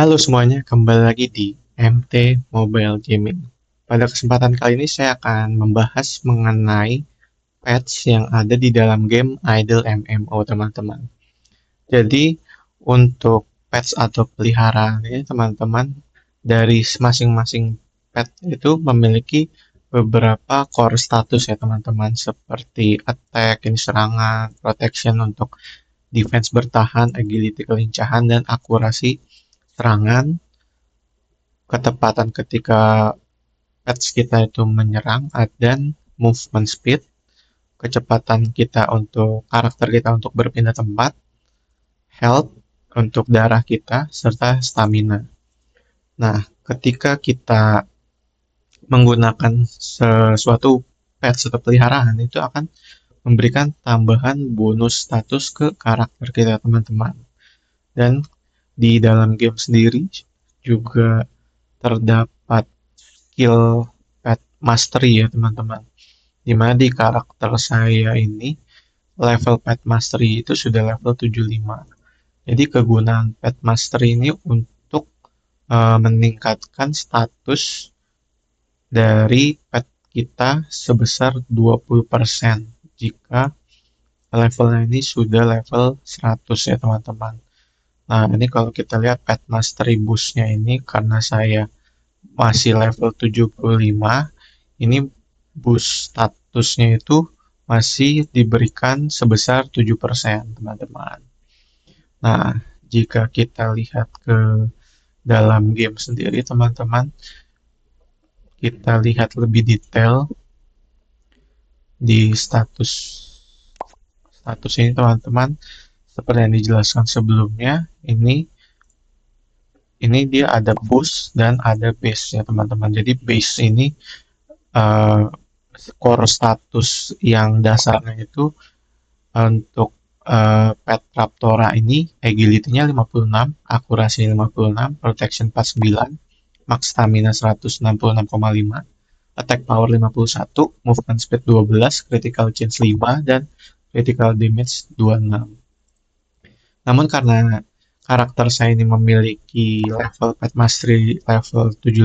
Halo semuanya, kembali lagi di MT Mobile Gaming. Pada kesempatan kali ini saya akan membahas mengenai pets yang ada di dalam game Idle MMO teman-teman. Jadi untuk pets atau peliharaan ini teman-teman dari masing-masing pet itu memiliki beberapa core status ya teman-teman, seperti attack, ini serangan, protection untuk defense bertahan, agility kelincahan, dan akurasi serangan, ketepatan ketika pets kita itu menyerang, dan movement speed, kecepatan kita untuk karakter kita untuk berpindah tempat, health untuk darah kita, serta stamina. Nah, ketika kita menggunakan sesuatu pets atau peliharaan, itu akan memberikan tambahan bonus status ke karakter kita, teman-teman. Dan di dalam game sendiri juga terdapat skill pet mastery ya teman-teman. Dimana di karakter saya ini level pet mastery itu sudah level 75. Jadi kegunaan pet mastery ini untuk meningkatkan status dari pet kita sebesar 20% jika levelnya ini sudah level 100 ya teman-teman. Nah, ini kalau kita lihat pet mastery boost-nya ini karena saya masih level 75, ini boost statusnya itu masih diberikan sebesar 7%, teman-teman. Nah, jika kita lihat ke dalam game sendiri, teman-teman, kita lihat lebih detail di status ini, teman-teman. Seperti yang dijelaskan sebelumnya, ini dia ada boost dan ada base ya teman-teman. Jadi base ini uh, core status yang dasarnya itu untuk pet Raptora ini agility-nya 56, akurasi 56, protection 49, max stamina 166,5, attack power 51, movement speed 12, critical chance 5, dan critical damage 26. Namun karena karakter saya ini memiliki level pet mastery level 75,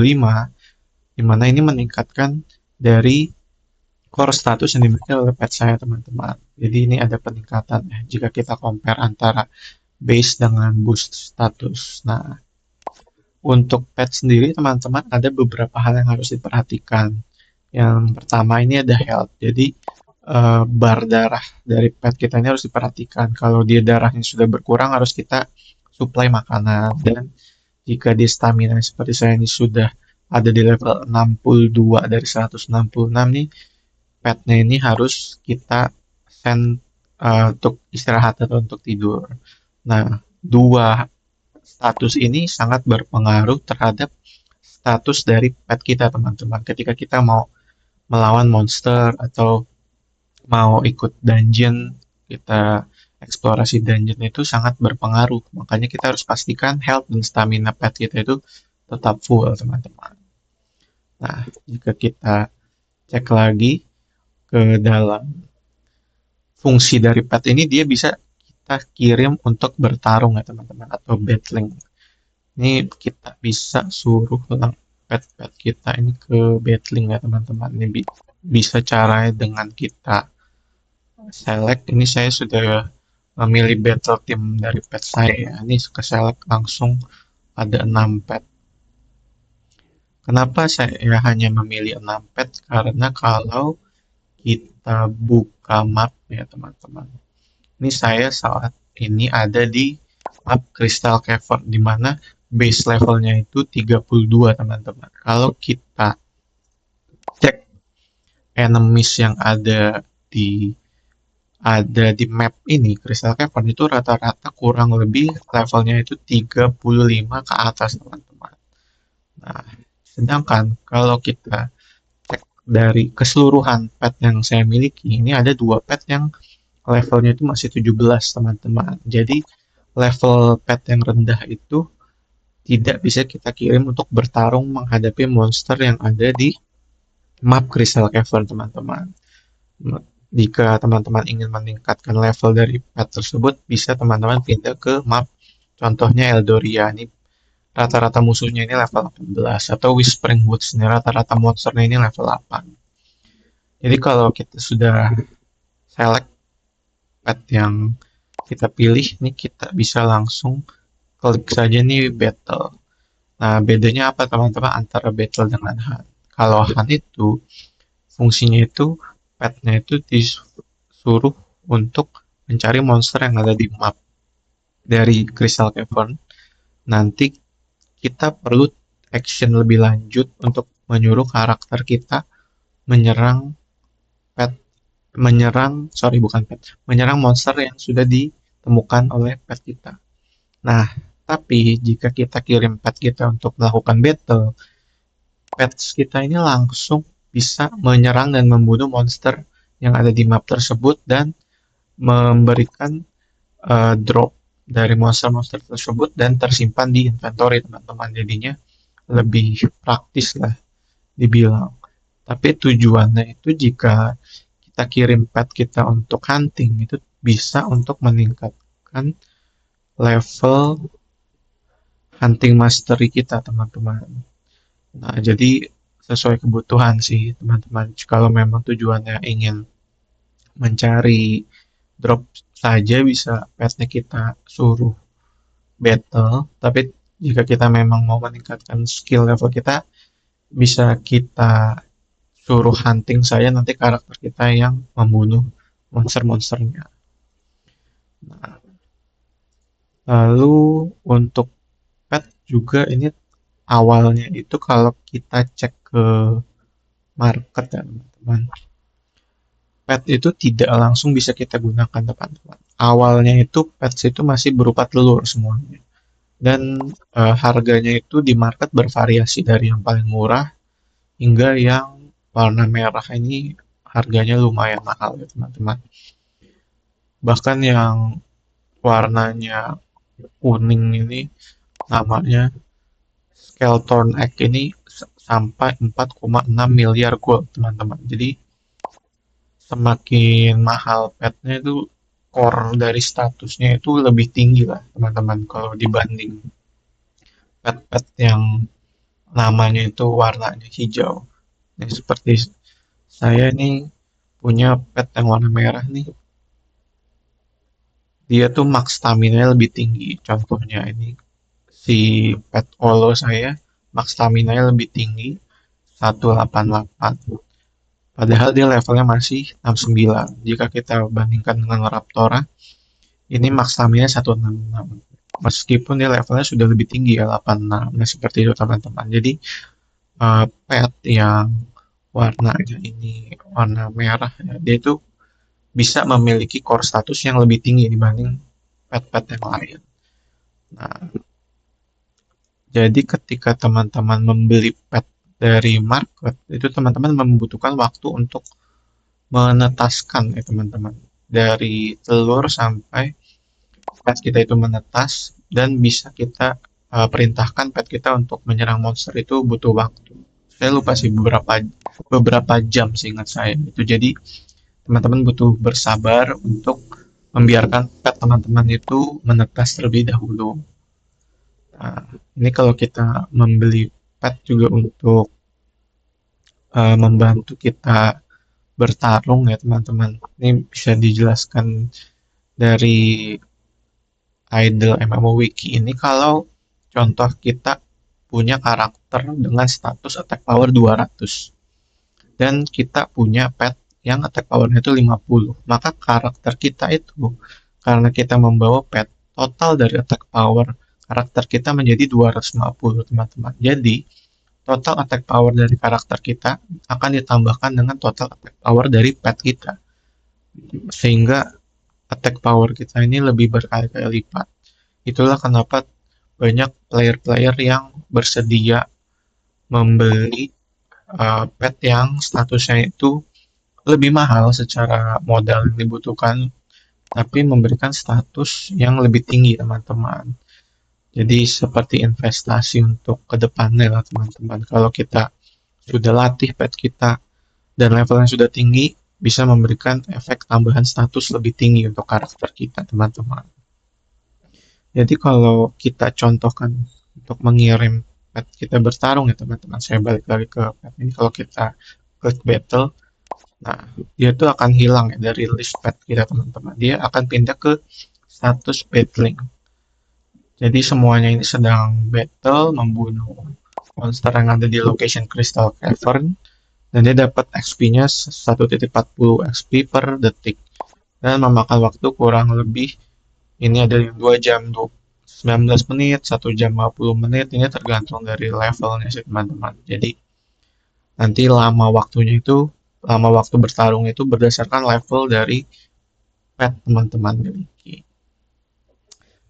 di mana ini meningkatkan dari core status yang dimiliki oleh pet saya teman-teman. Jadi ini ada peningkatan ya jika kita compare antara base dengan boost status. Nah, untuk pet sendiri teman-teman ada beberapa hal yang harus diperhatikan. Yang pertama ini ada health. Jadi bar darah dari pet kita ini harus diperhatikan. Kalau dia darahnya sudah berkurang harus kita supply makanan, dan jika di stamina seperti saya ini sudah ada di level 62 dari 166 nih, petnya ini harus kita send untuk istirahat atau untuk tidur. Nah, dua status ini sangat berpengaruh terhadap status dari pet kita, teman-teman. Ketika kita mau melawan monster atau mau ikut dungeon, kita eksplorasi dungeon itu sangat berpengaruh. Makanya kita harus pastikan health dan stamina pet kita itu tetap full, teman-teman. Nah, jika kita cek lagi ke dalam fungsi dari pet ini, dia bisa kita kirim untuk bertarung ya teman-teman, atau battling. Ini kita bisa suruh tentang pet-pet kita ini ke battling ya teman-teman. Ini bisa caranya dengan kita select. Ini saya sudah memilih battle team dari pet saya ya. Ini ke select langsung ada 6 pet. Kenapa saya hanya memilih 6 pet? Karena kalau kita buka map ya teman-teman. Ini saya saat ini ada di map Crystal Cavern, di mana base levelnya itu 32 teman-teman. Kalau kita cek enemies yang di di map ini, Crystal Cavern itu rata-rata kurang lebih levelnya itu 35 ke atas teman-teman. Nah, sedangkan kalau kita cek dari keseluruhan pet yang saya miliki, ini ada dua pet yang levelnya itu masih 17 teman-teman. Jadi level pet yang rendah itu tidak bisa kita kirim untuk bertarung menghadapi monster yang ada di map Crystal Cavern teman-teman. Jika teman-teman ingin meningkatkan level dari pet tersebut, bisa teman-teman pindah ke map contohnya Eldoria. Ini rata-rata musuhnya ini level 18, atau Whispering Woods ini rata-rata monsternya ini level 8. Jadi kalau kita sudah select pet yang kita pilih, nih kita bisa langsung klik saja nih battle. Nah, bedanya apa teman-teman antara battle dengan hunt? Kalau hunt itu fungsinya itu petnya itu disuruh untuk mencari monster yang ada di map dari Crystal Cavern. Nanti kita perlu action lebih lanjut untuk menyuruh karakter kita menyerang pet, bukan pet, menyerang monster yang sudah ditemukan oleh pet kita. Nah, tapi jika kita kirim pet kita untuk melakukan battle, pets kita ini langsung bisa menyerang dan membunuh monster yang ada di map tersebut dan memberikan drop dari monster-monster tersebut dan tersimpan di inventory teman-teman. Jadinya lebih praktis lah dibilang. Tapi tujuannya itu jika kita kirim pet kita untuk hunting itu bisa untuk meningkatkan level hunting mastery kita teman-teman. Nah, jadi sesuai kebutuhan sih teman-teman. Kalau memang tujuannya ingin mencari drop saja bisa petnya kita suruh battle, tapi jika kita memang mau meningkatkan skill level kita, bisa kita suruh hunting saya nanti karakter kita yang membunuh monster-monsternya. Nah, lalu untuk pet juga ini awalnya itu kalau kita cek ke market ya teman-teman, pet itu tidak langsung bisa kita gunakan teman-teman. Awalnya itu pets itu masih berupa telur semuanya. Dan harganya itu di market bervariasi dari yang paling murah hingga yang warna merah ini harganya lumayan mahal ya teman-teman. Bahkan yang warnanya kuning ini namanya Skeleton Egg ini sampai 4,6 miliar gold teman-teman. Jadi semakin mahal petnya itu core dari statusnya itu lebih tinggi lah teman-teman kalau dibanding pet-pet yang namanya itu warnanya hijau. Nah, seperti saya nih punya pet yang warna merah nih, dia tuh max stamina lebih tinggi. Contohnya ini si pet Olo saya max stamina lebih tinggi 188. Padahal dia levelnya masih 69. Jika kita bandingkan dengan Raptora, ini max stamina 166. Meskipun dia levelnya sudah lebih tinggi ya 86. Nah, seperti itu teman-teman. Jadi pet yang warnanya ini warna merah ya, dia itu bisa memiliki core status yang lebih tinggi dibanding pet-pet yang lain. Nah, jadi ketika teman-teman membeli pet dari market, itu teman-teman membutuhkan waktu untuk menetaskan ya teman-teman. Dari telur sampai pet kita itu menetas dan bisa kita perintahkan pet kita untuk menyerang monster itu butuh waktu. Saya lupa sih beberapa jam seingat saya. Itu jadi teman-teman butuh bersabar untuk membiarkan pet teman-teman itu menetas terlebih dahulu. Nah, ini kalau kita membeli pet juga untuk membantu kita bertarung ya teman-teman. Ini bisa dijelaskan dari idle MMO Wiki ini kalau contoh kita punya karakter dengan status attack power 200 dan kita punya pet yang attack powernya itu 50, maka karakter kita itu karena kita membawa pet, total dari attack power karakter kita menjadi 250 teman-teman. Jadi total attack power dari karakter kita akan ditambahkan dengan total attack power dari pet kita, sehingga attack power kita ini lebih berkali-kali lipat. Itulah kenapa banyak player-player yang bersedia membeli pet yang statusnya itu lebih mahal secara modal yang dibutuhkan, tapi memberikan status yang lebih tinggi teman-teman. Jadi seperti investasi untuk kedepannya lah teman-teman. Kalau kita sudah latih pet kita dan levelnya sudah tinggi, bisa memberikan efek tambahan status lebih tinggi untuk karakter kita teman-teman. Jadi kalau kita contohkan untuk mengirim pet kita bertarung ya teman-teman. Saya balik lagi ke pet ini, kalau kita klik battle, nah dia tuh akan hilang ya dari list pet kita teman-teman. Dia akan pindah ke status battling. Jadi semuanya ini sedang battle membunuh monster yang ada di location Crystal Cavern, dan dia dapat XP-nya 1.40 XP per detik, dan memakan waktu kurang lebih, ini ada yang 2 jam 19 menit, 1 jam 50 menit, ini tergantung dari levelnya sih teman-teman. Jadi nanti lama waktu bertarung itu berdasarkan level dari pet teman-teman miliki.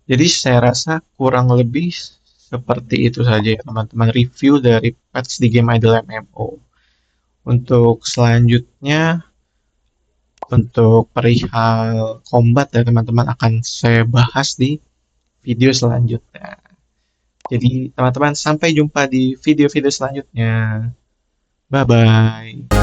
Jadi saya rasa kurang lebih seperti itu saja ya teman-teman, review dari pets di game Idle MMO. Untuk selanjutnya, untuk perihal combat ya teman-teman, akan saya bahas di video selanjutnya. Jadi teman-teman, sampai jumpa di video-video selanjutnya. Bye-bye.